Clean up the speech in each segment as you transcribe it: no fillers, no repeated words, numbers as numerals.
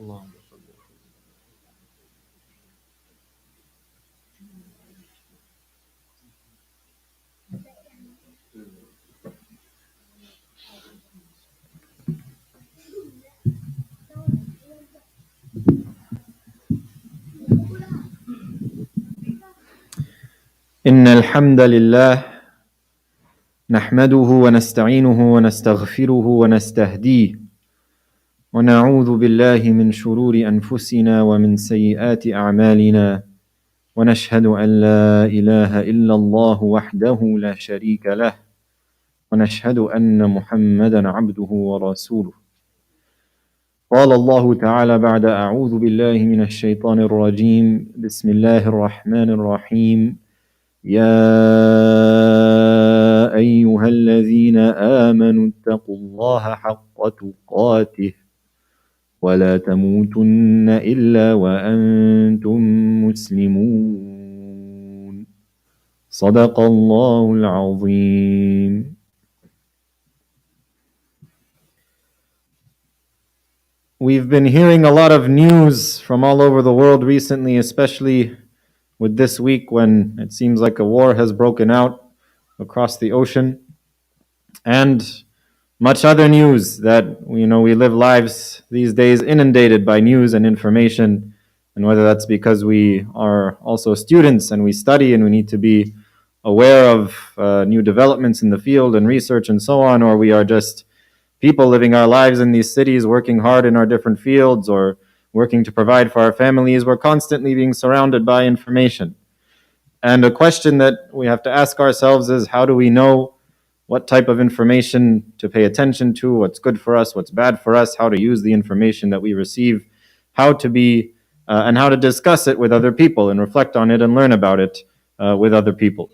اللهم صل إن الحمد لله نحمده ونستعينه ونستغفره ونستهديه ونعوذ بالله من شرور أنفسنا ومن سيئات أعمالنا ونشهد أن لا إله إلا الله وحده لا شريك له ونشهد أن محمدا عبده ورسوله. قال الله تعالى بعد أعوذ بالله من الشيطان الرجيم بسم الله الرحمن الرحيم يا أيها الذين آمنوا اتقوا الله حق تقاته ولا تموتن إلا وأنتم مسلمون صدق الله العظيم. We've been hearing a lot of news from all over the world recently, especially with this week when it seems like a war has broken out across the ocean, and much other news that we live lives these days inundated by news and information, and whether that's because we are also students and we study and we need to be aware of new developments in the field and research and so on, or we are just people living our lives in these cities, working hard in our different fields or working to provide for our families. We're constantly being surrounded by information. And a question that we have to ask ourselves is, how do we know what type of information to pay attention to, what's good for us, what's bad for us, how to use the information that we receive, how to be, and how to discuss it with other people and reflect on it and learn about it with other people.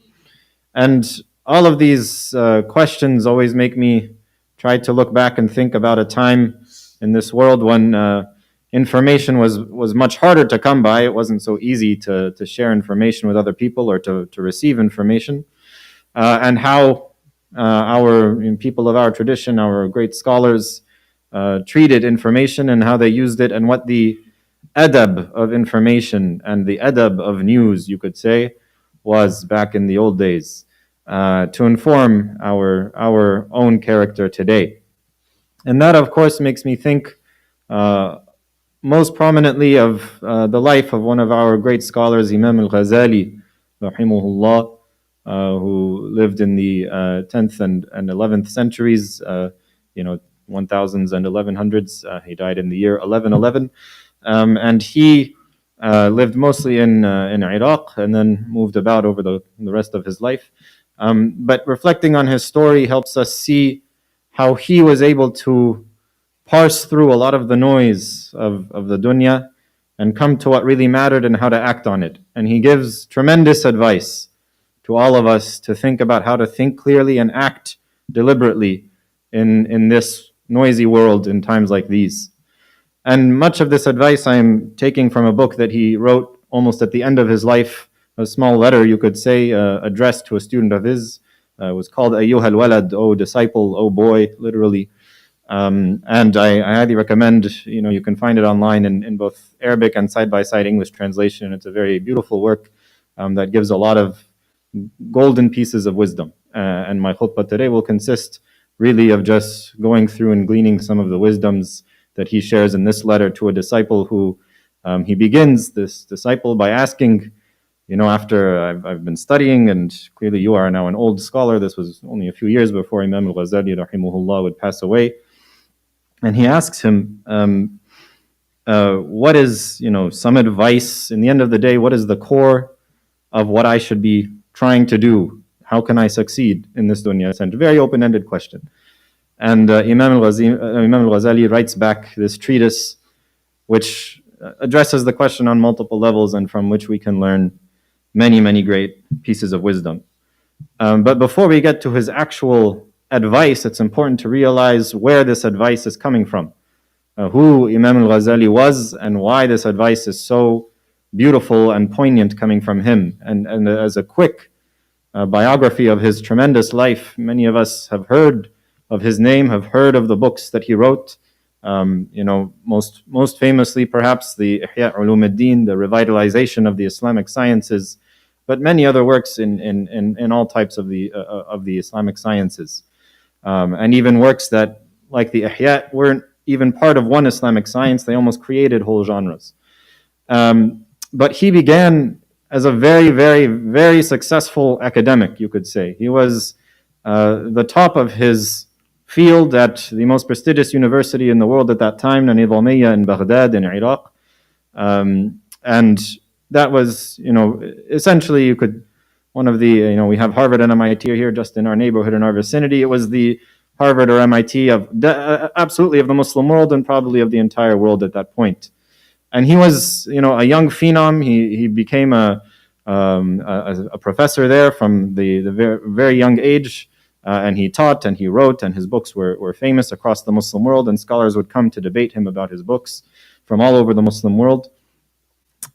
And all of these questions always make me try to look back and think about a time in this world when information was much harder to come by. It wasn't so easy to share information with other people or to receive information, and how our people of our tradition, our great scholars, treated information and how they used it, and what the adab of information and the adab of news, you could say, was back in the old days, to inform our own character today. And that, of course, makes me think most prominently of the life of one of our great scholars, Imam al-Ghazali, rahimahullah, who lived in the 10th and 11th centuries, 1000s and 1100s. He died in the year 1111. And he lived mostly in Iraq and then moved about over the rest of his life. But reflecting on his story helps us see how he was able to parse through a lot of the noise of the dunya and come to what really mattered and how to act on it. And he gives tremendous advice to all of us to think about how to think clearly and act deliberately in this noisy world in times like these. And much of this advice I am taking from a book that he wrote almost at the end of his life, a small letter, you could say, addressed to a student of his. It was called Ayyuha al-walad, O disciple, O boy, literally. And I highly recommend, you can find it online in both Arabic and side-by-side English translation. It's a very beautiful work that gives a lot of golden pieces of wisdom. And my khutbah today will consist really of just going through and gleaning some of the wisdoms that he shares in this letter to a disciple who he begins this disciple by asking, after I've been studying, and clearly you are now an old scholar, this was only a few years before Imam al-Ghazali rahimahullah would pass away, and he asks him, what is, some advice, in the end of the day, what is the core of what I should be trying to do? How can I succeed in this dunya? It's a very open-ended question. And Imam al-Ghazali writes back this treatise which addresses the question on multiple levels and from which we can learn many, many great pieces of wisdom. But before we get to his actual advice, it's important to realize where this advice is coming from, who Imam al-Ghazali was and why this advice is so beautiful and poignant coming from him. And as a quick biography of his tremendous life, many of us have heard of his name, have heard of the books that he wrote, Most famously, perhaps the Ihya Ulumuddin, the revitalization of the Islamic sciences, but many other works in all types of the Islamic sciences, and even works that, like the Ihya, weren't even part of one Islamic science. They almost created whole genres. But he began as a very, very, very successful academic, you could say. He was the top of his field at the most prestigious university in the world at that time, the Nizamiya in Baghdad, in Iraq. And that was, essentially you could, one of the, we have Harvard and MIT here just in our neighborhood, in our vicinity. It was the Harvard or MIT of absolutely of the Muslim world and probably of the entire world at that point. And he was, a young phenom. He became a professor there from the very, very young age, and he taught and he wrote, and his books were famous across the Muslim world, and scholars would come to debate him about his books from all over the Muslim world.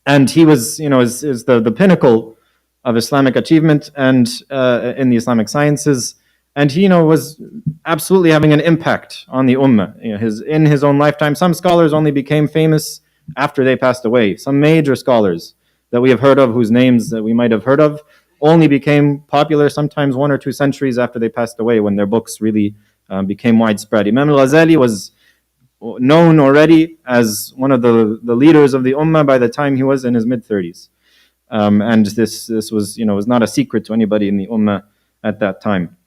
And he was, is the pinnacle of Islamic achievement and in the Islamic sciences. And he, was absolutely having an impact on the ummah. In his own lifetime, some scholars only became famous after they passed away. Some major scholars that we have heard of, whose names that we might have heard of, only became popular sometimes 1 or 2 centuries after they passed away, when their books really became widespread. Imam al-Ghazali was known already as one of the leaders of the ummah by the time he was in his mid-30s. And this was, was not a secret to anybody in the ummah at that time.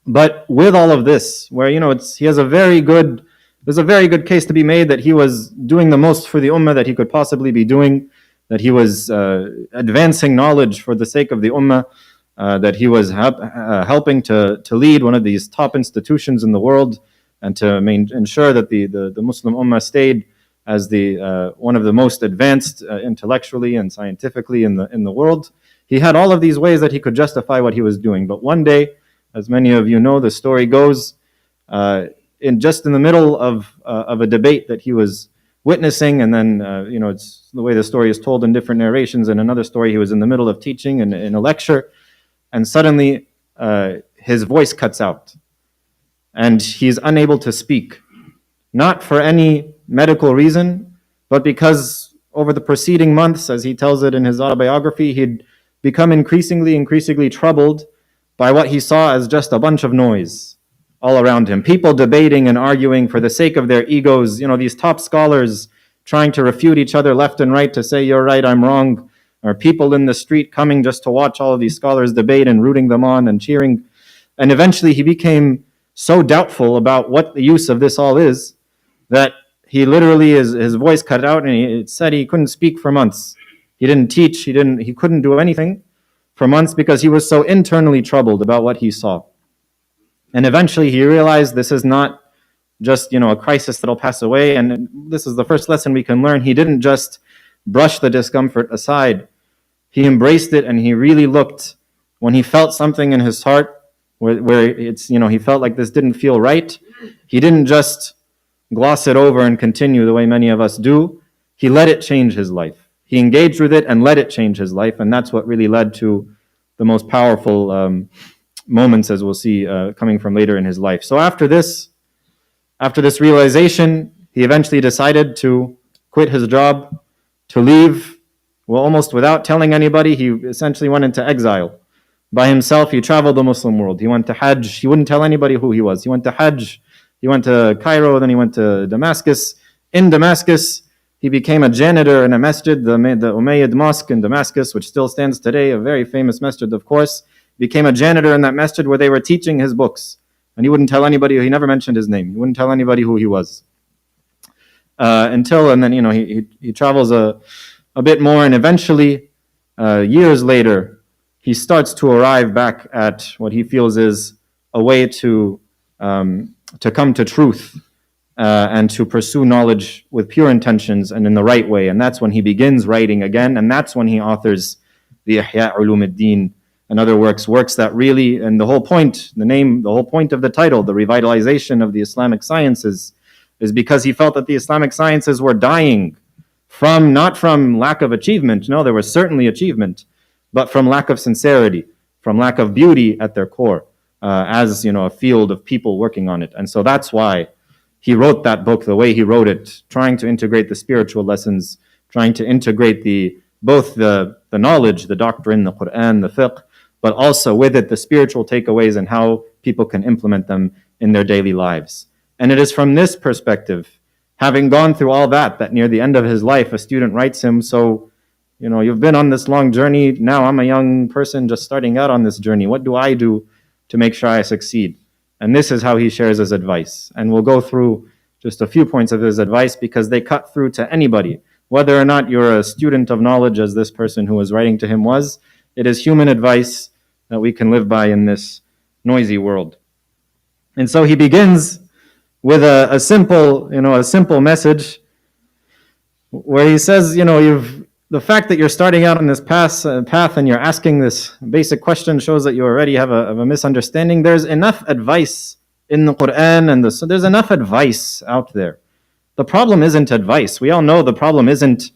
But with all of this, where, he has there's a very good case to be made that he was doing the most for the ummah that he could possibly be doing, that he was advancing knowledge for the sake of the ummah, that he was helping to lead one of these top institutions in the world, and to ensure that the Muslim ummah stayed as the one of the most advanced intellectually and scientifically in the world. He had all of these ways that he could justify what he was doing. But one day, as many of you know, the story goes, in the middle of a debate that he was witnessing, and then it's the way the story is told in different narrations. In another story, he was in the middle of teaching in a lecture, and suddenly his voice cuts out, and he's unable to speak, not for any medical reason, but because over the preceding months, as he tells it in his autobiography, he'd become increasingly troubled by what he saw as just a bunch of noise all around him. People debating and arguing for the sake of their egos, these top scholars trying to refute each other left and right to say, you're right, I'm wrong, or people in the street coming just to watch all of these scholars debate and rooting them on and cheering. And eventually he became so doubtful about what the use of this all is that he literally, his voice cut out, and it said he couldn't speak for months. He didn't teach, he couldn't do anything for months because he was so internally troubled about what he saw. And eventually he realized this is not just, a crisis that'll pass away. And this is the first lesson we can learn. He didn't just brush the discomfort aside. He embraced it, and he really looked when he felt something in his heart where it's, he felt like this didn't feel right. He didn't just gloss it over and continue the way many of us do. He let it change his life. He engaged with it and let it change his life. And that's what really led to the most powerful moments, as we'll see, coming from later in his life. So after this realization, he eventually decided to quit his job, to leave, almost without telling anybody. He essentially went into exile. By himself, he traveled the Muslim world. He went to Hajj. He wouldn't tell anybody who he was. He went to Hajj. He went to Cairo, then he went to Damascus. In Damascus, he became a janitor in a masjid, the Umayyad Mosque in Damascus, which still stands today, a very famous masjid, of course. Became a janitor in that masjid where they were teaching his books. And he wouldn't tell anybody, he never mentioned his name. He wouldn't tell anybody who he was. And then, he travels a bit more, and eventually, years later, he starts to arrive back at what he feels is a way to come to truth and to pursue knowledge with pure intentions and in the right way. And that's when he begins writing again, and that's when he authors the Ihya Ulumuddin and other works that really, and the whole point of the title, the revitalization of the Islamic sciences, is because he felt that the Islamic sciences were dying not from lack of achievement. No, there was certainly achievement, but from lack of sincerity, from lack of beauty at their core, as a field of people working on it. And so that's why he wrote that book the way he wrote it, trying to integrate the spiritual lessons, trying to integrate both the knowledge, the doctrine, the Quran, the fiqh, but also with it the spiritual takeaways and how people can implement them in their daily lives. And it is from this perspective, having gone through all that, that near the end of his life, a student writes him, so, you've been on this long journey. Now I'm a young person just starting out on this journey. What do I do to make sure I succeed? And this is how he shares his advice. And we'll go through just a few points of his advice because they cut through to anybody. Whether or not you're a student of knowledge, as this person who was writing to him was, it is human advice that we can live by in this noisy world. And so he begins with a simple message where he says, the fact that you're starting out on this path and you're asking this basic question shows that you already have a misunderstanding. There's enough advice in the Quran and so there's enough advice out there. The problem isn't advice. We all know the problem isn't,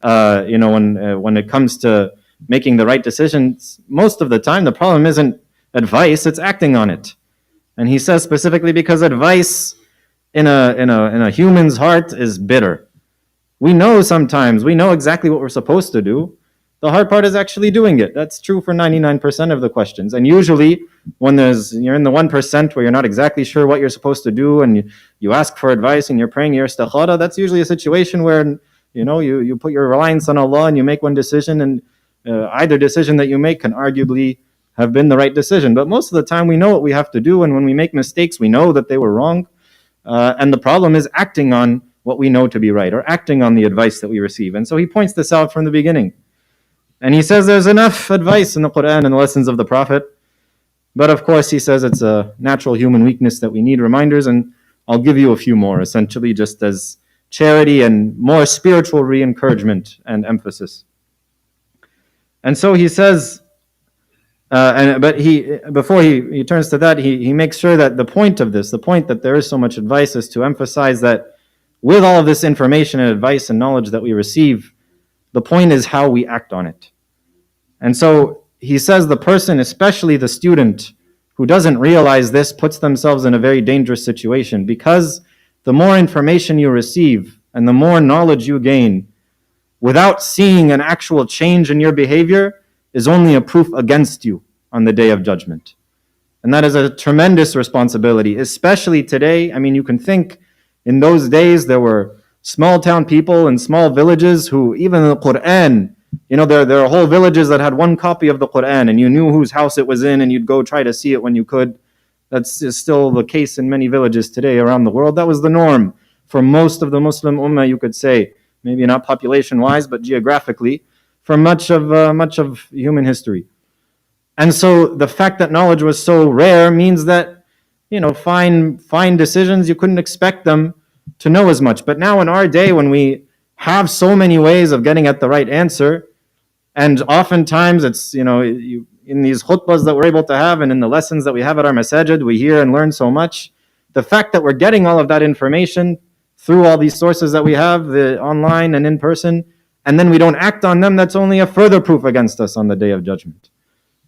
when it comes to making the right decisions. Most of the time, the problem isn't advice; it's acting on it. And he says specifically because advice in a human's heart is bitter. We know exactly what we're supposed to do. The hard part is actually doing it. That's true for 99% of the questions. And usually when you're in the 1% where you're not exactly sure what you're supposed to do and you ask for advice and you're praying your istikhara, that's usually a situation where you put your reliance on Allah and you make one decision, and either decision that you make can arguably have been the right decision. But most of the time we know what we have to do, and when we make mistakes we know that they were wrong. And the problem is acting on what we know to be right, or acting on the advice that we receive. And so he points this out from the beginning. And he says there's enough advice in the Quran and the lessons of the Prophet. But of course, he says it's a natural human weakness that we need reminders. And I'll give you a few more, essentially just as charity and more spiritual re-encouragement and emphasis. And so he says, before he turns to that, he makes sure that the point that there is so much advice, is to emphasize that with all of this information and advice and knowledge that we receive, the point is how we act on it. And so he says the person, especially the student, who doesn't realize this puts themselves in a very dangerous situation, because the more information you receive and the more knowledge you gain without seeing an actual change in your behavior is only a proof against you on the day of judgment. And that is a tremendous responsibility, especially today. I mean, you can think in those days there were small town people in small villages who, even in the Quran, there are whole villages that had one copy of the Quran, and you knew whose house it was in, and you'd go try to see it when you could. That's still the case in many villages today around the world. That was the norm for most of the Muslim Ummah, you could say, maybe not population-wise, but geographically, for much of human history. And so the fact that knowledge was so rare means that, fine decisions, you couldn't expect them to know as much. But now in our day, when we have so many ways of getting at the right answer, and oftentimes it's, in these khutbahs that we're able to have and in the lessons that we have at our masajid, we hear and learn so much. The fact that we're getting all of that information through all these sources that we have, the online and in person, and then we don't act on them, that's only a further proof against us on the day of judgment.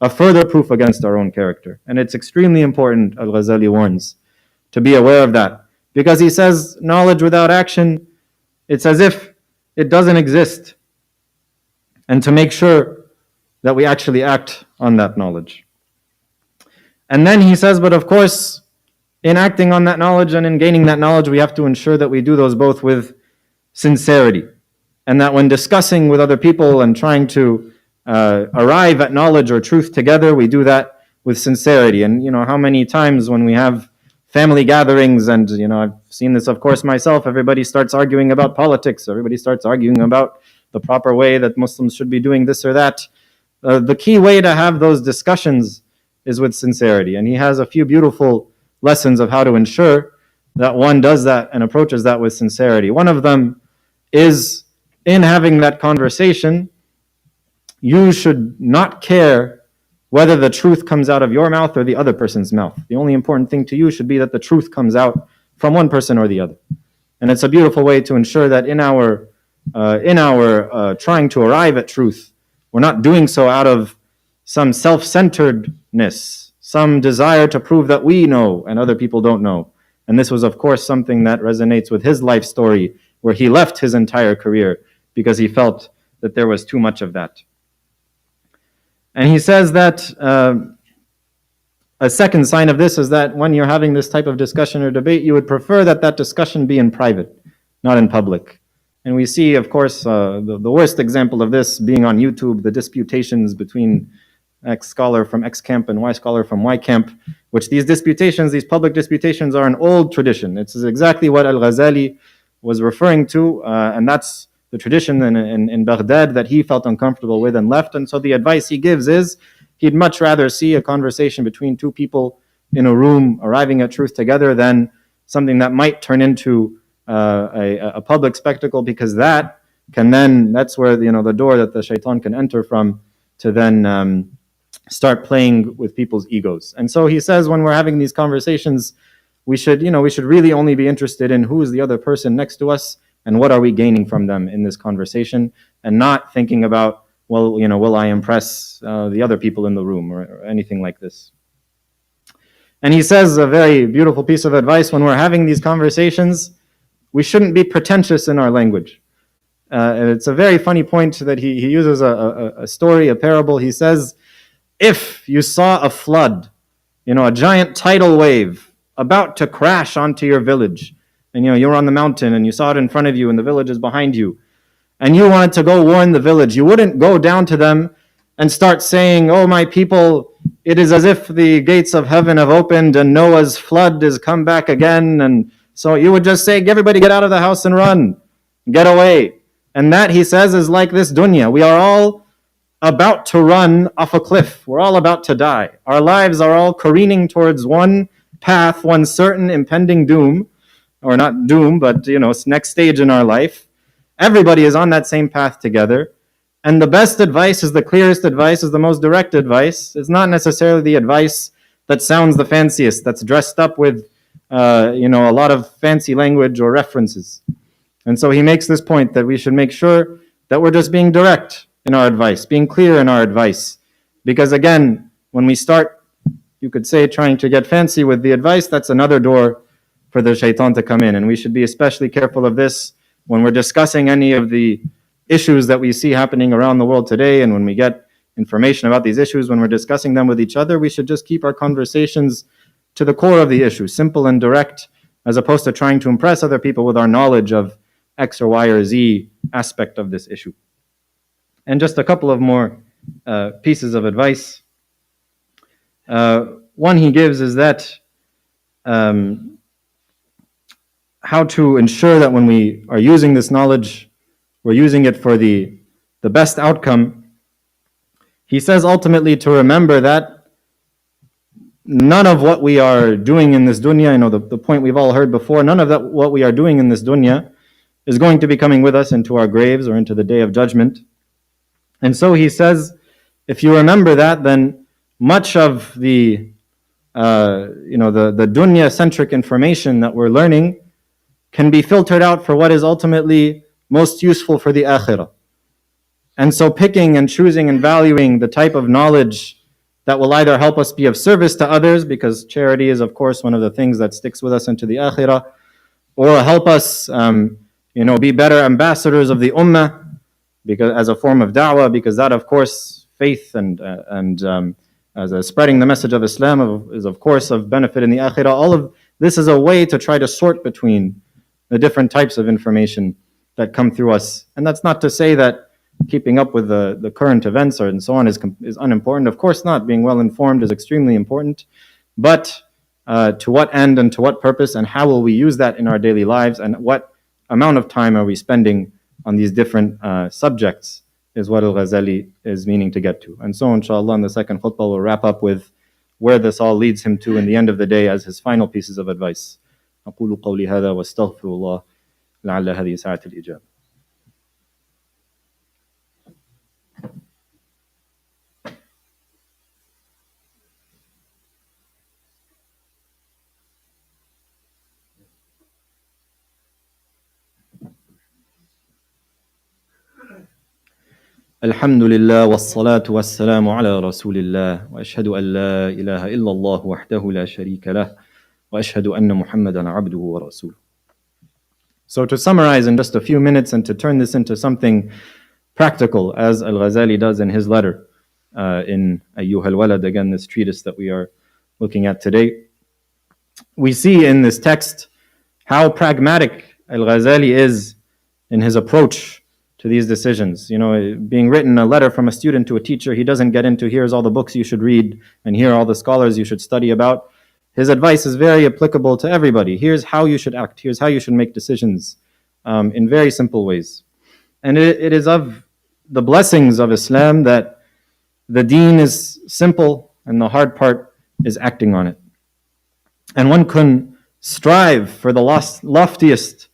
A further proof against our own character. And it's extremely important, Al-Ghazali warns, to be aware of that. Because he says knowledge without action, it's as if it doesn't exist. And to make sure that we actually act on that knowledge. And then he says, but of course, in acting on that knowledge and in gaining that knowledge, we have to ensure that we do those both with sincerity. And that when discussing with other people and trying to arrive at knowledge or truth together, we do that with sincerity. And how many times when we have family gatherings, and I've seen this of course myself, everybody starts arguing about politics, everybody starts arguing about the proper way that Muslims should be doing this or that. The key way to have those discussions is with sincerity. And he has a few beautiful lessons of how to ensure that one does that and approaches that with sincerity. One of them is, in having that conversation, you should not care whether the truth comes out of your mouth or the other person's mouth. The only important thing to you should be that the truth comes out from one person or the other. And it's a beautiful way to ensure that in our trying to arrive at truth, we're not doing so out of some self-centeredness, some desire to prove that we know and other people don't know. And this was, of course, something that resonates with his life story, where he left his entire career because he felt that there was too much of that. And he says that a second sign of this is that when you're having this type of discussion or debate, you would prefer that that discussion be in private, not in public. And we see, of course, the worst example of this being on YouTube, the disputations between X scholar from X camp and Y scholar from Y camp, which these disputations, these public disputations, are an old tradition. It's exactly what Al-Ghazali was referring to, and that's the tradition in Baghdad that he felt uncomfortable with and left. And so the advice he gives is he'd much rather see a conversation between two people in a room arriving at truth together than something that might turn into a public spectacle, because that can then, that's where the door that the shaitan can enter from to then start playing with people's egos. And so he says when we're having these conversations, we should really only be interested in who is the other person next to us and what are we gaining from them in this conversation, and not thinking about, well, will I impress the other people in the room or anything like this. And he says a very beautiful piece of advice: when we're having these conversations, we shouldn't be pretentious in our language. And it's a very funny point that he uses a story, a parable. He says, if you saw a flood, a giant tidal wave about to crash onto your village, and you're on the mountain and you saw it in front of you and the village is behind you, and you wanted to go warn the village, you wouldn't go down to them and start saying, oh, my people, it is as if the gates of heaven have opened and Noah's flood has come back again. And so you would just say, everybody get out of the house and run, get away. And that, he says, is like this dunya. We are all about to run off a cliff. We're all about to die. Our lives are all careening towards one path, one certain impending doom, or not doom, but next stage in our life. Everybody is on that same path together. And the best advice is the clearest advice, is the most direct advice. It's not necessarily the advice that sounds the fanciest, that's dressed up with a lot of fancy language or references. And so he makes this point that we should make sure that we're just being direct in our advice, being clear in our advice. Because again, when we start, you could say, trying to get fancy with the advice, that's another door for the shaitan to come in. And we should be especially careful of this when we're discussing any of the issues that we see happening around the world today. And when we get information about these issues, when we're discussing them with each other, we should just keep our conversations to the core of the issue, simple and direct, as opposed to trying to impress other people with our knowledge of X or Y or Z aspect of this issue. And just a couple of more pieces of advice. One he gives is that how to ensure that when we are using this knowledge, we're using it for the best outcome. He says ultimately to remember that none of what we are doing in this dunya, the point we've all heard before, none of that what we are doing in this dunya is going to be coming with us into our graves or into the day of judgment. And so he says, if you remember that, then much of the dunya-centric information that we're learning can be filtered out for what is ultimately most useful for the akhirah. And so picking and choosing and valuing the type of knowledge that will either help us be of service to others, because charity is, of course, one of the things that sticks with us into the akhirah, or help us be better ambassadors of the ummah, because as a form of da'wah, because that, of course, faith and as spreading the message of Islam is, of course, of benefit in the akhirah. All of this is a way to try to sort between the different types of information that come through us. And that's not to say that keeping up with the current events and so on is unimportant. Of course not. Being well informed is extremely important. But to what end and to what purpose, and how will we use that in our daily lives, and what amount of time are we spending on these different subjects, is what Al-Ghazali is meaning to get to. And so inshallah in the second khutbah we'll wrap up with where this all leads him to in the end of the day as his final pieces of advice. أقول قولي هذا واستغفر الله لعل هذه ساعة الإجابة. الحمد لله والصلاة والسلام على رسول الله وأشهد أن لا إله إلا الله وحده لا شريك له وأشهد أن محمدا عبده ورسوله. So to summarize in just a few minutes and to turn this into something practical, as Al-Ghazali does in his letter in Ayyuha al-Walad, again this treatise that we are looking at today, we see in this text how pragmatic Al-Ghazali is in his approach to these decisions. You know, being written a letter from a student to a teacher, he doesn't get into here's all the books you should read and here are all the scholars you should study about. His advice is very applicable to everybody. Here's how you should act. Here's how you should make decisions in very simple ways. And it is of the blessings of Islam that the deen is simple and the hard part is acting on it. And one can strive for the loftiest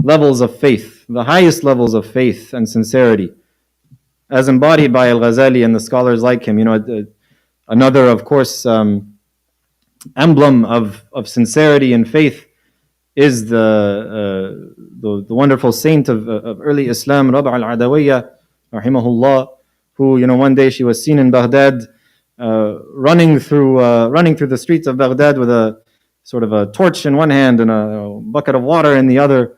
levels of faith, the highest levels of faith and sincerity, as embodied by Al-Ghazali and the scholars like him. You know, another, of course, emblem of sincerity and faith is the wonderful saint of early Islam, Raba' al-Adawiyya, rahimahullah, who, you know, one day she was seen in Baghdad running through the streets of Baghdad with a sort of a torch in one hand and a bucket of water in the other.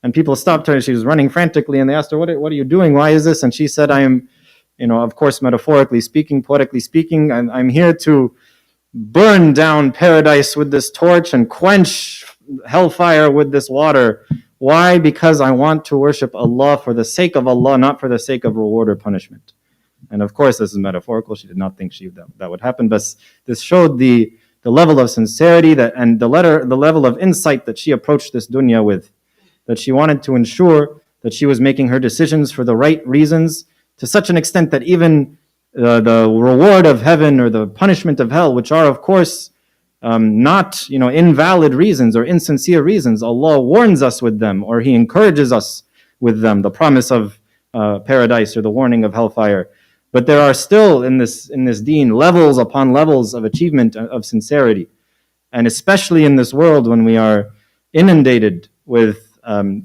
And people stopped her and she was running frantically and they asked her, what are you doing? Why is this? And she said, I am, you know, of course, metaphorically speaking, poetically speaking, I'm here to burn down paradise with this torch and quench hellfire with this water. Why? Because I want to worship Allah for the sake of Allah, not for the sake of reward or punishment. And of course, this is metaphorical. She did not think that would happen. But this showed the level of sincerity and the level of insight that she approached this dunya with. That she wanted to ensure that she was making her decisions for the right reasons, to such an extent that even the reward of heaven or the punishment of hell, which are of course not, you know, invalid reasons or insincere reasons, Allah warns us with them, or He encourages us with them, the promise of paradise or the warning of hellfire. But there are still in this deen levels upon levels of achievement of sincerity, and especially in this world when we are inundated with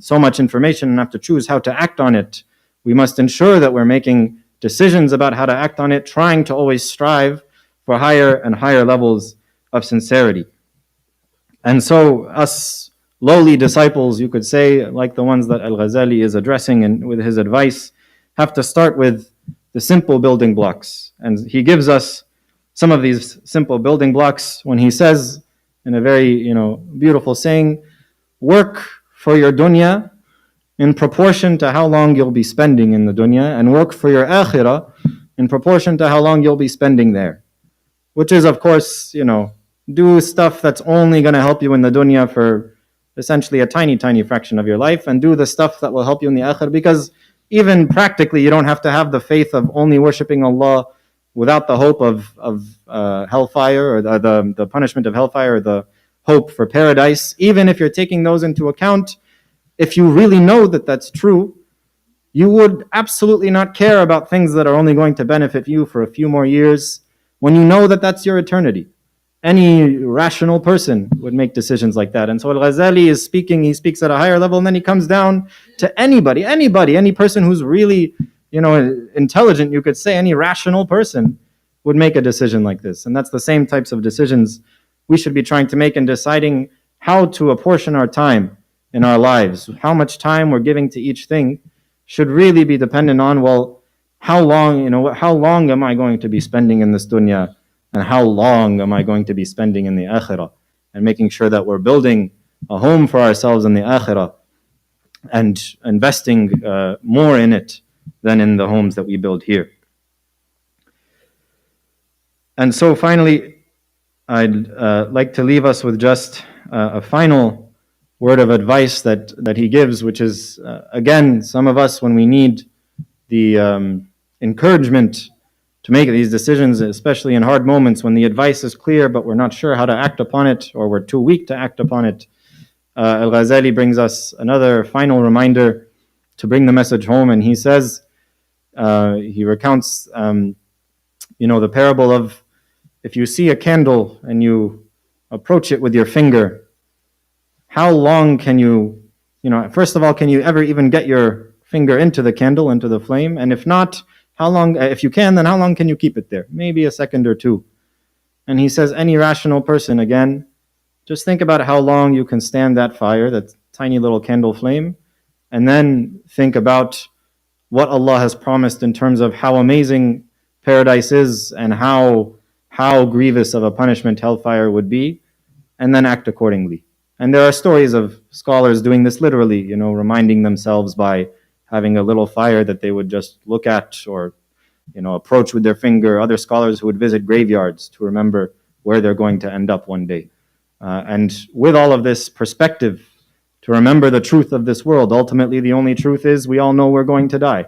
so much information and have to choose how to act on it, we must ensure that we're making decisions about how to act on it, trying to always strive for higher and higher levels of sincerity. And so us lowly disciples, you could say, like the ones that Al-Ghazali is addressing and with his advice, have to start with the simple building blocks. And he gives us some of these simple building blocks when he says, in a very, you know, beautiful saying, work for your dunya in proportion to how long you'll be spending in the dunya, and work for your akhirah in proportion to how long you'll be spending there. Which is, of course, you know, do stuff that's only going to help you in the dunya for essentially a tiny, tiny fraction of your life, and do the stuff that will help you in the akhirah, because even practically you don't have to have the faith of only worshipping Allah without the hope of hellfire or the punishment of hellfire, or the hope for paradise. Even if you're taking those into account, if you really know that that's true, you would absolutely not care about things that are only going to benefit you for a few more years when you know that that's your eternity. Any rational person would make decisions like that. And so Al-Ghazali is speaking, he speaks at a higher level, and then he comes down to anybody, any person who's really, you know, intelligent, you could say, any rational person would make a decision like this. And that's the same types of decisions we should be trying to make in deciding how to apportion our time in our lives. How much time we're giving to each thing should really be dependent on, well, how long am I going to be spending in this dunya, and how long am I going to be spending in the akhirah, and making sure that we're building a home for ourselves in the akhirah and investing more in it than in the homes that we build here. And so finally, I'd like to leave us with just a final word of advice that he gives, which is, again, some of us, when we need the encouragement to make these decisions, especially in hard moments when the advice is clear but we're not sure how to act upon it, or we're too weak to act upon it, Al-Ghazali brings us another final reminder to bring the message home. And he says, he recounts the parable of, if you see a candle and you approach it with your finger, how long can you first of all, can you ever even get your finger into the candle, into the flame? And if not, how long, if you can, then how long can you keep it there? Maybe a second or two. And he says any rational person, again, Just think about how long you can stand that fire, that tiny little candle flame, and then think about what Allah has promised in terms of how amazing paradise is and how grievous of a punishment hellfire would be, and then act accordingly. And there are stories of scholars doing this literally, reminding themselves by having a little fire that they would just look at or approach with their finger. Other scholars who would visit graveyards to remember where they're going to end up one day. And with all of this perspective, to remember the truth of this world, ultimately the only truth is we all know we're going to die.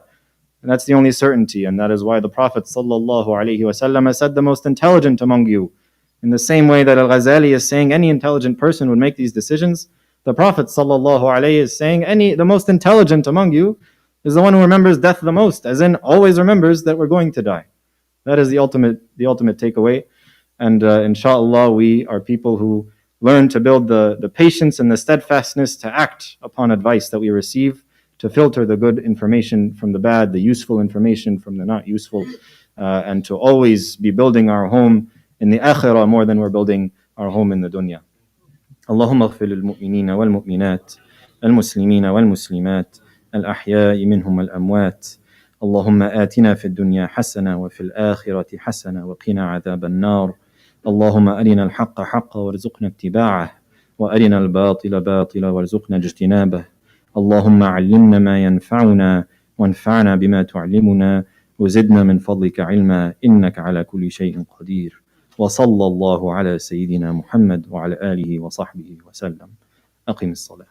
And that's the only certainty, and that is why the Prophet ﷺ said, the most intelligent among you. In the same way that Al-Ghazali is saying any intelligent person would make these decisions, the Prophet ﷺ is saying the most intelligent among you is the one who remembers death the most, as in always remembers that we're going to die. That is the ultimate takeaway. And inshallah, we are people who learn to build the patience and the steadfastness to act upon advice that we receive, to filter the good information from the bad, the useful information from the not useful, and to always be building our home in the akhirah more than we're building our home in the dunya. اللهم اغفر للمؤمنين والمؤمنات المسلمين والمسلمات الأحياء منهم والأموات اللهم آتنا في الدنيا حسنة وفي الآخرة حسنة وقنا عذاب النار اللهم أرنا الحق حقا وارزقنا اتباعه وأرنا الباطل باطلا وارزقنا اجتنابه اللهم علمنا ما ينفعنا وانفعنا بما تعلمنا وزدنا من فضلك علما إنك على كل شيء قدير وصلى الله على سيدنا محمد وعلى آله وصحبه وسلم أقم الصلاة.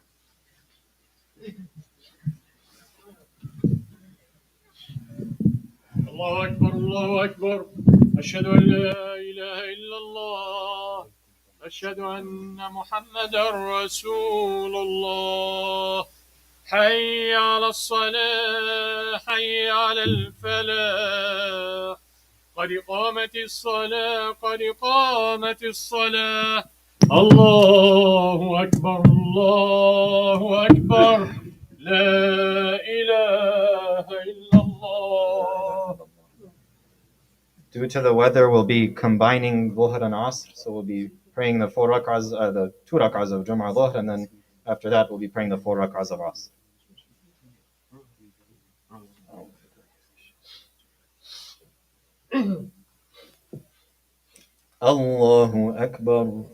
الله أكبر الله أكبر أشهد أن لا إله إلا الله أشهد أن محمدا رسول الله حي على الصلاة حي على الفلاح قد قامت الصلاة قد قامت الصلاة الله أكبر الله أكبر لا إله إلا الله. Due to the weather, we'll be combining Dhuhr and Asr, so we'll be praying the 4 rak'ahs, the 2 rak'ahs of Jum'ah Dhuhr, and then after that we'll be praying the 4 rak'ahs of Asr. Allahu Akbar.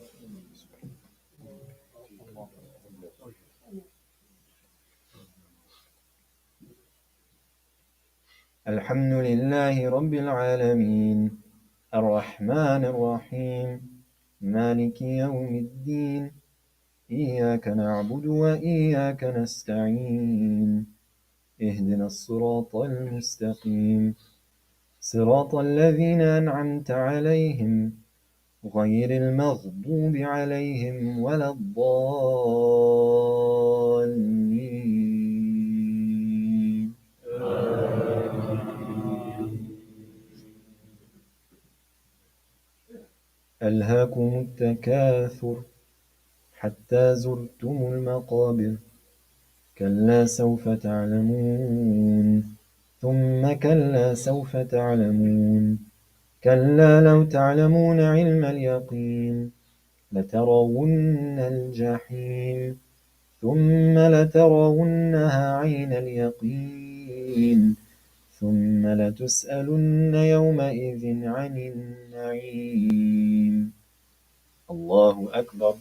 الحمد لله رب العالمين الرحمن الرحيم مالك يوم الدين إياك نعبد وإياك نستعين اهدنا الصراط المستقيم صراط الذين أنعمت عليهم غير المغضوب عليهم ولا الضالين. ألهاكم التكاثر حتى زرتم المقابر كلا سوف تعلمون ثم كلا سوف تعلمون كلا لو تعلمون علم اليقين لترون الجحيم ثم لترونها عين اليقين ثم لتسألن يومئذ عن النعيم. الله أكبر.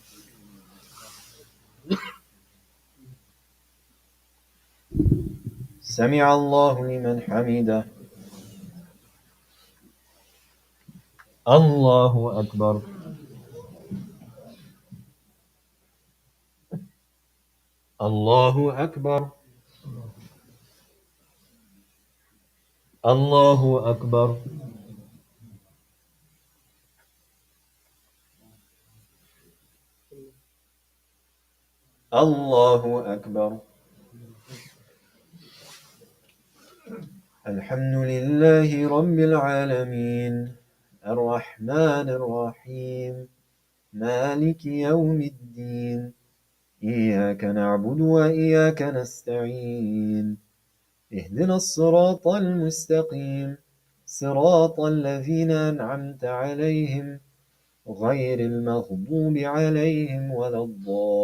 سمع الله لمن حمده. الله أكبر. الله أكبر. الله أكبر. الله أكبر. الحمد لله رب العالمين الرحمن الرحيم مالك يوم الدين إياك نعبد وإياك نستعين اهدنا الصراط المستقيم صراط الذين أنعمت عليهم غير المغضوب عليهم ولا الضالين.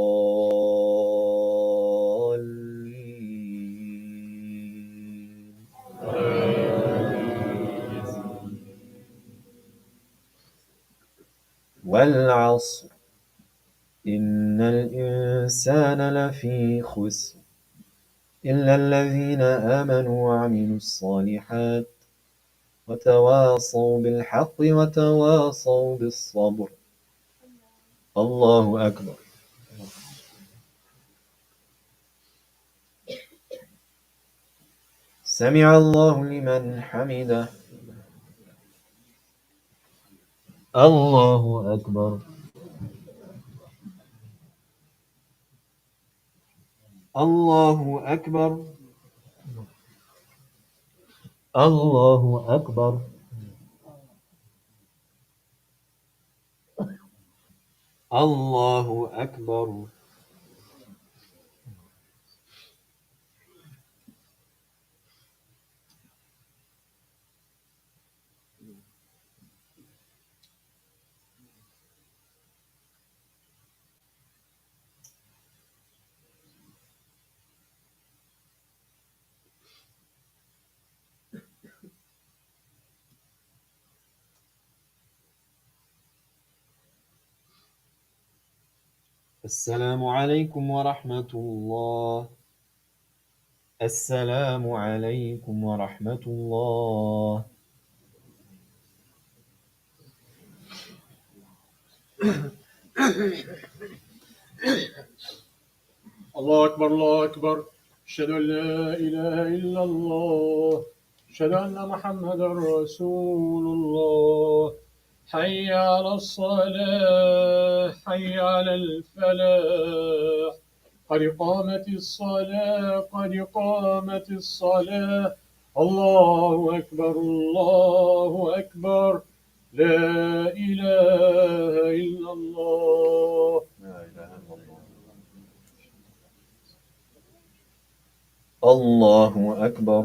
والعصر إن الإنسان لفي خسر إلا الذين آمنوا وعملوا الصالحات وتواصوا بالحق وتواصوا بالصبر. الله أكبر. سمع الله لمن حمده. الله أكبر. الله أكبر. الله أكبر. الله أكبر. السلام عليكم ورحمة الله. السلام عليكم ورحمة الله. الله أكبر الله أكبر. أشهد أن لا إله إلا الله. أشهد أن محمدا رسول الله. حي على الصلاة، حي على الفلاح. قد قامت الصلاة، قد قامت الصلاة. الله أكبر الله أكبر. لا إله إلا الله. لا إله إلا الله. الله أكبر.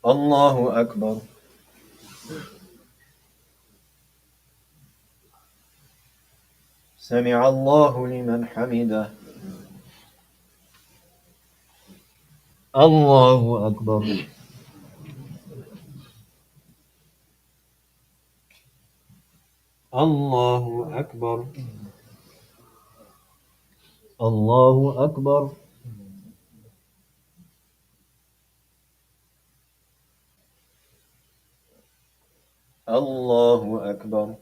الله أكبر. سمع الله لمن حمده. الله أكبر. الله أكبر. الله أكبر. الله أكبر.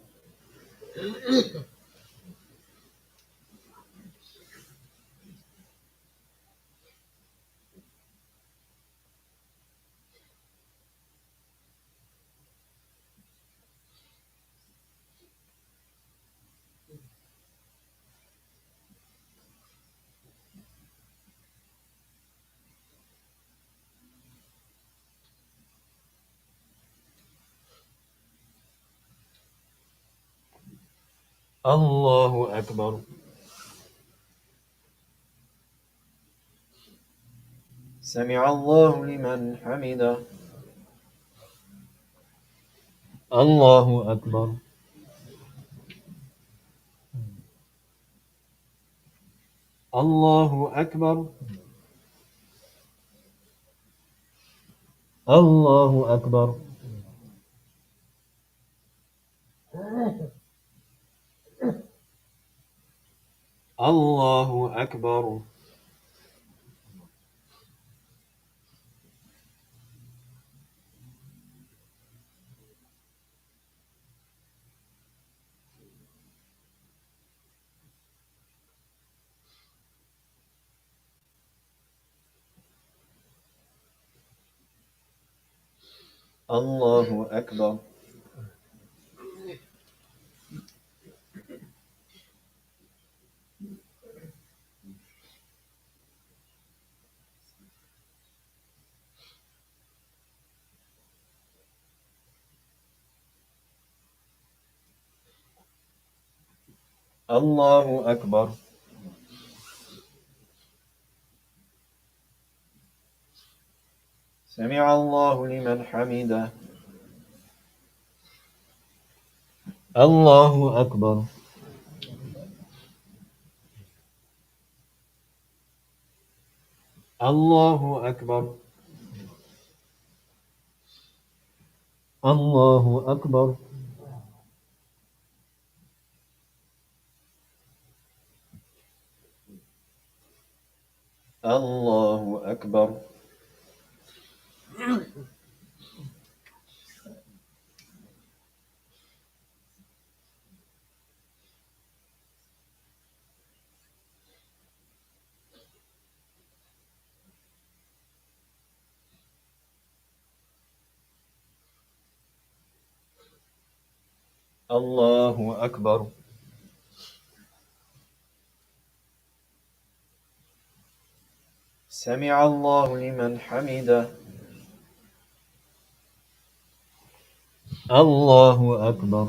الله أكبر. سمع الله لمن حمده. الله أكبر. الله أكبر. الله أكبر. الله أكبر. الله أكبر. الله أكبر. سمع الله لمن حمده. الله أكبر. الله أكبر. الله أكبر. الله أكبر. الله أكبر. سمع الله لمن حمده. الله أكبر.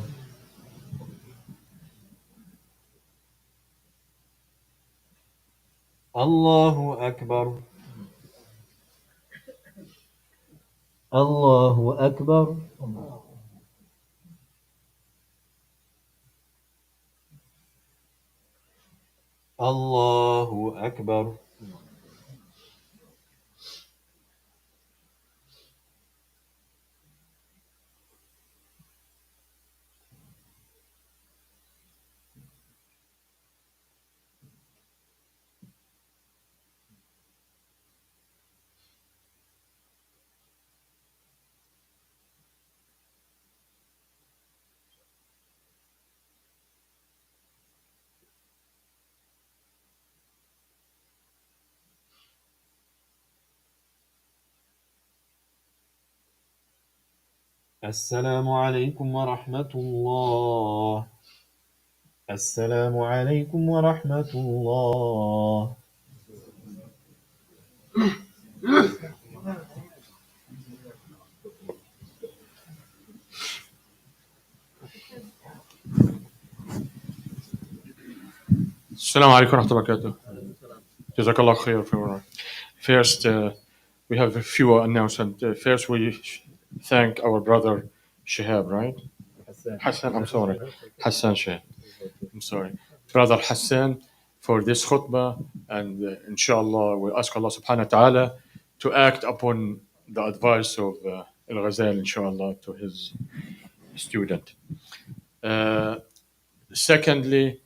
الله أكبر. الله أكبر. الله أكبر. السلام عليكم ورحمة الله. السلام عليكم ورحمة الله. السلام عليكم ورحمة الله وبركاته. Jazakallah khair for First, we have a few announcements. First, we thank our brother Shihab, right? Hassan, I'm sorry. Hassan Shihab. I'm sorry. Brother Hassan for this khutbah, and inshallah, we ask Allah subhanahu wa ta'ala to act upon the advice of Al Ghazal, inshallah, to his student. Secondly,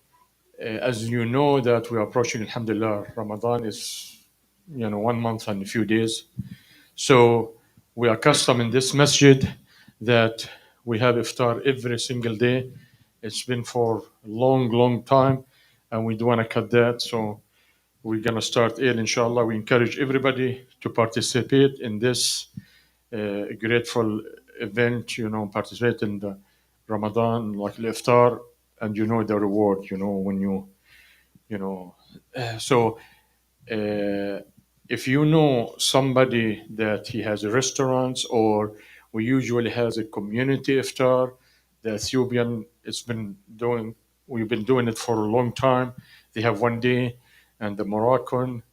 as you know that we are approaching, alhamdulillah, Ramadan is 1 month and a few days. So we are accustomed in this masjid that we have iftar every single day. It's been for a long, long time, and we don't want to cut that. So we're going to start early, inshallah. We encourage everybody to participate in this grateful event, participate in the Ramadan, like the iftar, and the reward, when so if you know somebody that he has a restaurant, or we usually has a community iftar, the Ethiopian we've been doing it for a long time. They have one day, and the Moroccan,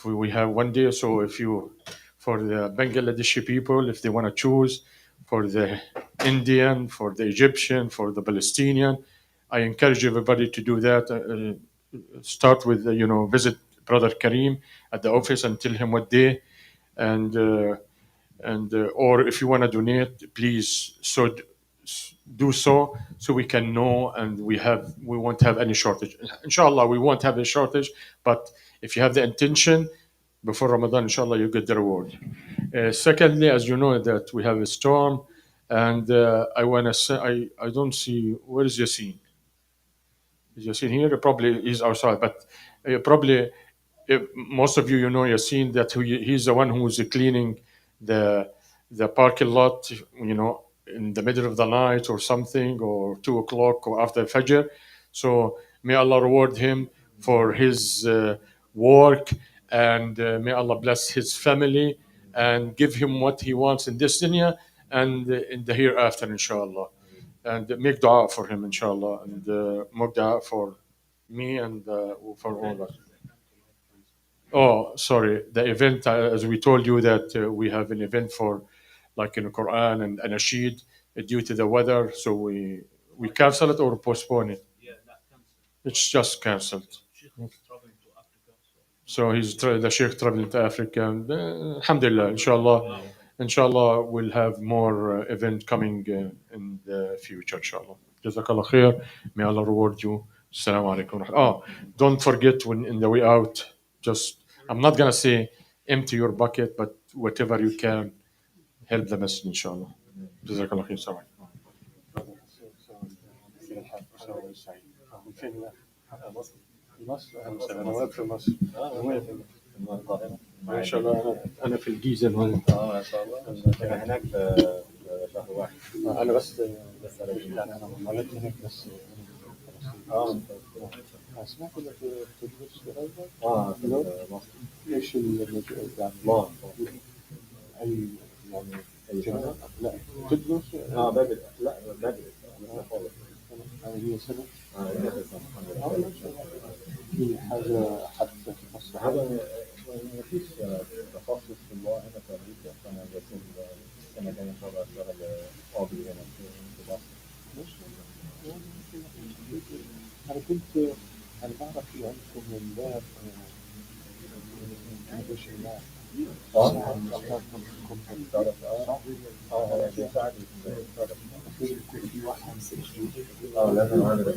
we have one day. So for the Bangladeshi people, if they want to choose, for the Indian, for the Egyptian, for the Palestinian, I encourage everybody to do that. Start with visit Brother Karim at the office and tell him what day, and or if you want to donate, please do so we can know, and we won't have any shortage. Inshallah, we won't have a shortage, but if you have the intention before Ramadan, inshallah, you get the reward. Secondly, as you know that we have a storm, and I want to say, I don't see, where is Yassine? Is Yassine here? Probably he's outside, but probably most of Yassine, that he's the one who's cleaning the parking lot, in the middle of the night or something, or 2 o'clock or after Fajr. So may Allah reward him for his work, and may Allah bless his family and give him what he wants in this dunya and in the hereafter, inshallah. And make dua for him, inshallah, and make dua for me and for all of us. Oh, sorry. The event, as we told you, that we have an event for, like in the Quran and Anashid, due to the weather. So we cancel it or postpone it. It's just cancelled. So the Sheikh traveling to Africa. And, alhamdulillah, inshallah, we'll have more event coming in the future, inshallah. Jazakallah khair. May Allah reward you. Assalamu alaikum. Oh, don't forget when in the way out, just, I'm not going to say empty your bucket, but whatever you can, help the masjid, inshallah. Jazakallah khair. Assalamu alaikum. مصر أنا سنوات في مصر ما شاء الله أنا في الجيزة ما شاء الله كان هناك شهر واحد أنا بس يعني أنا مريت هناك بس سمعت إنك تدرس في هذا في مصر إيش يعني ما أي يعني جامعة لا تدرس بدرس لا بدرس خالص هي سنة في حاجة حادثة في مصر هذا ما فيش تخصص في الله هنا في أمريكا فأنا بس السنة الجاية إن شاء الله أشتغل قاضي هنا في مصر. أنا كنت أنا بعرف في عندكم من باب لازم أعمل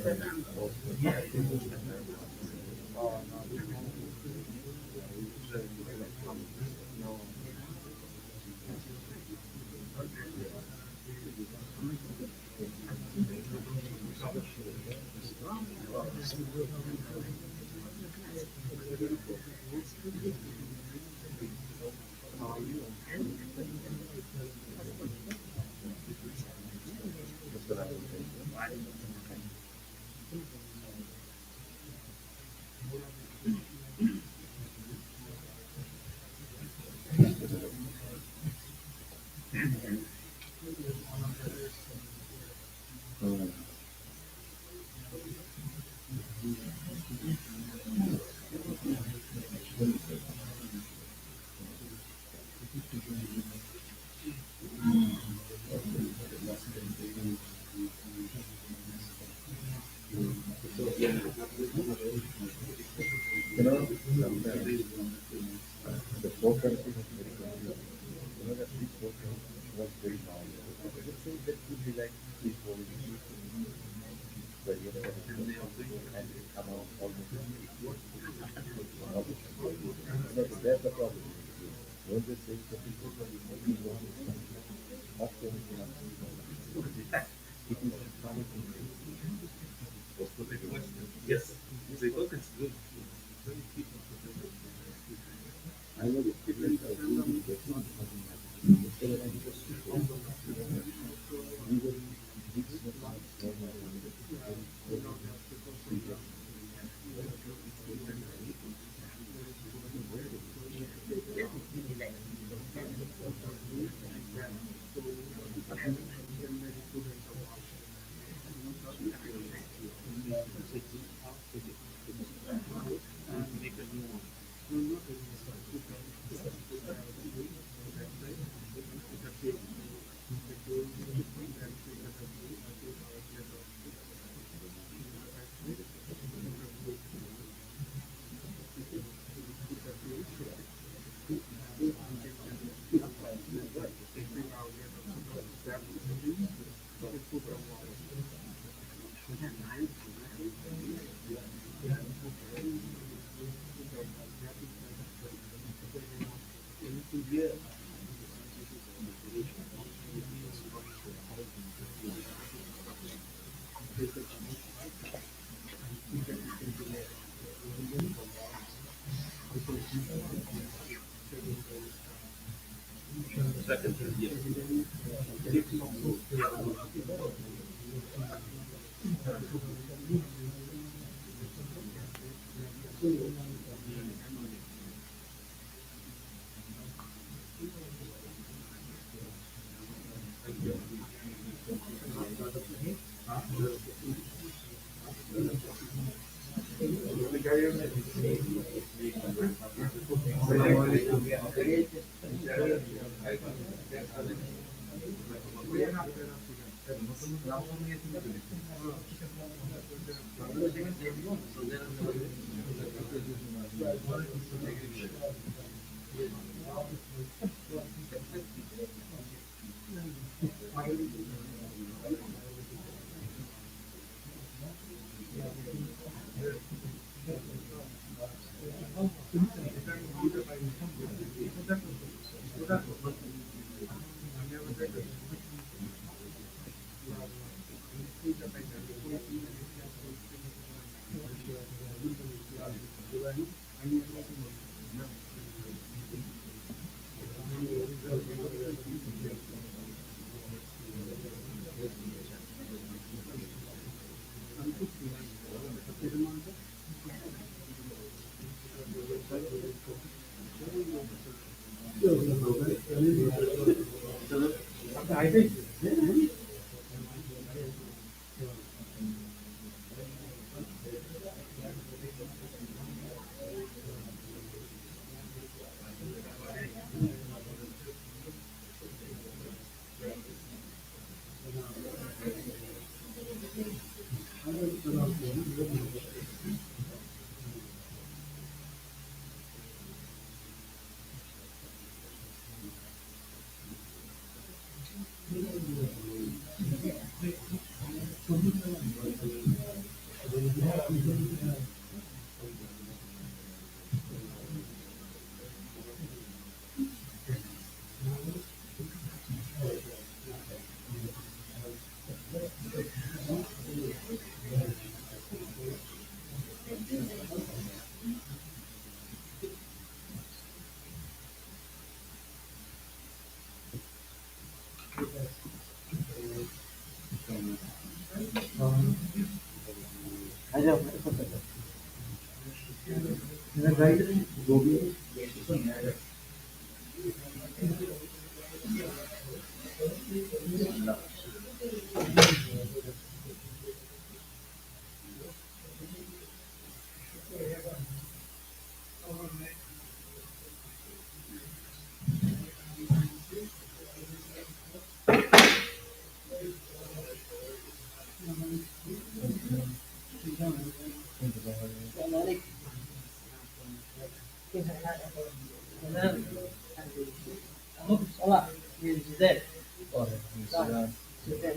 صلاح من الجزائر.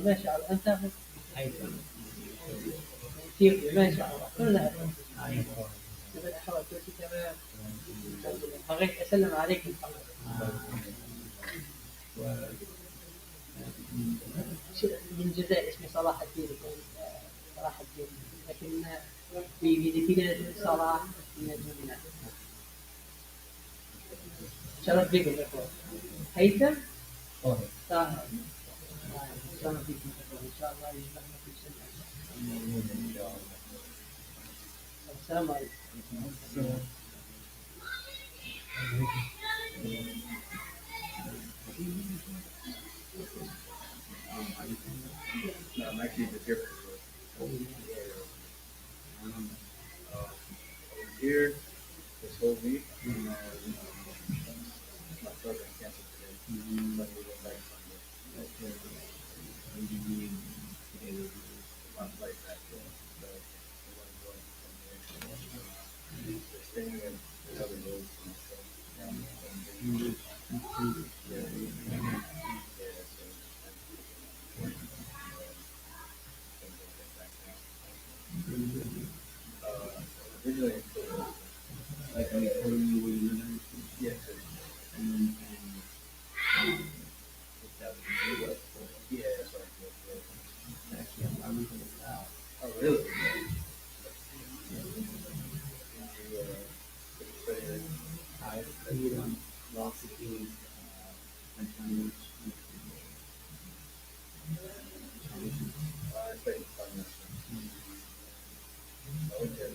ما شاء الله انت كيف ما شاء الله كلنا بغيت اسلم عليك من الجزائر اسمي صلاح الدين. صلاح الدين لكن في صلاح من المدينة. شرف بكم يا اخوان. هيثم طاهر شرف بكم ان شاء الله يجمعنا في سنة. السلام عليكم. I'm actually just here for here this whole week, and my program canceled today. But we went back Sunday. My flight back there. So we're going from there. We're staying at another road. Originally, like I told you where you live. Yes. And yeah, that's right. Actually, I'm living in the South. Oh, really? I studied on law security and finance. I studied finance. Okay.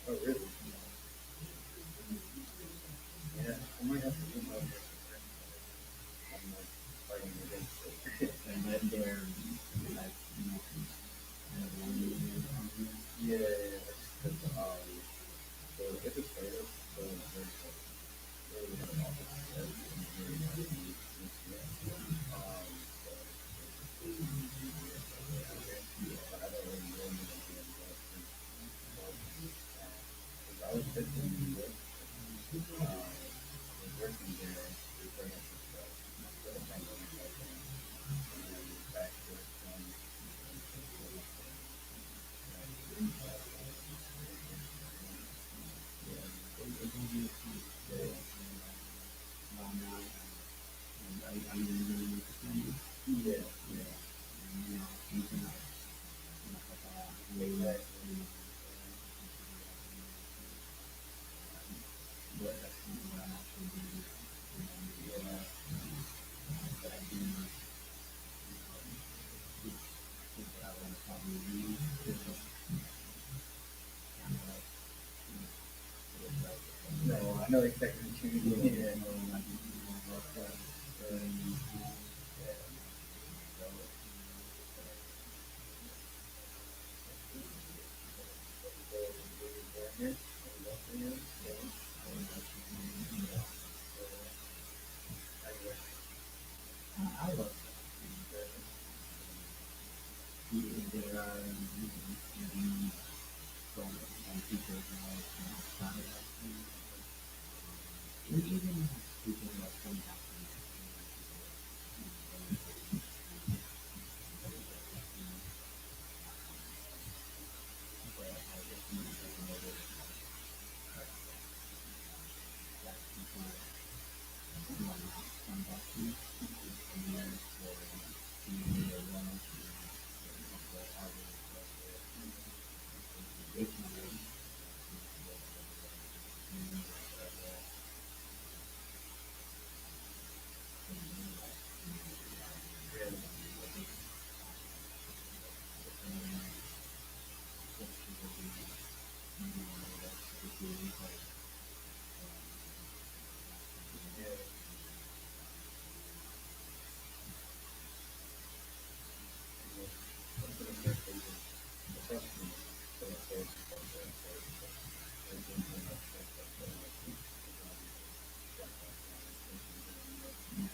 Oh, really? Yeah, I might have to come over. Yeah, yeah. Exactly. Yeah. No, I know exactly what you mean.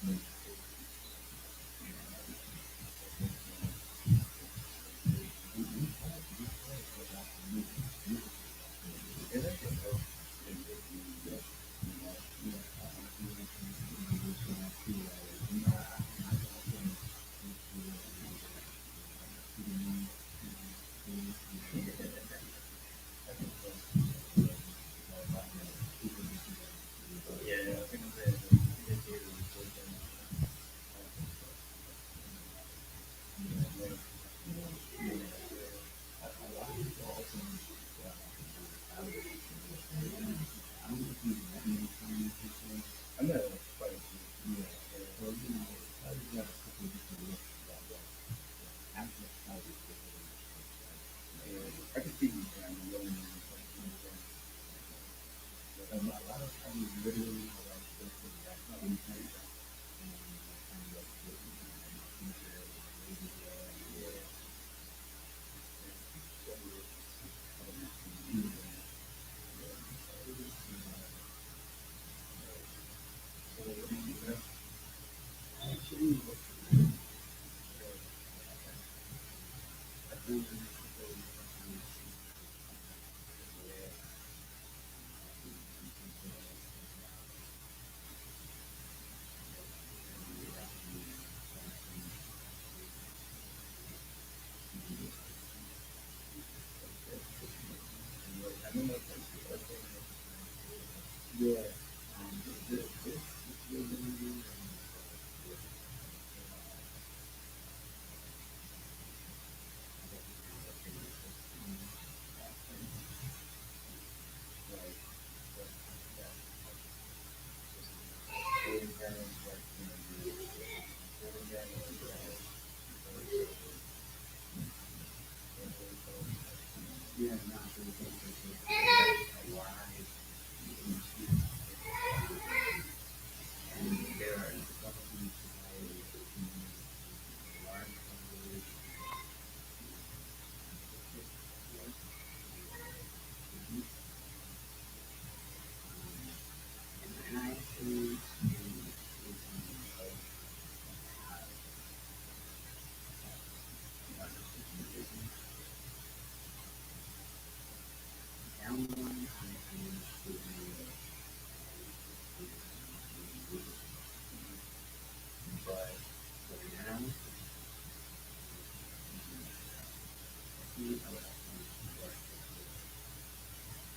Yeah.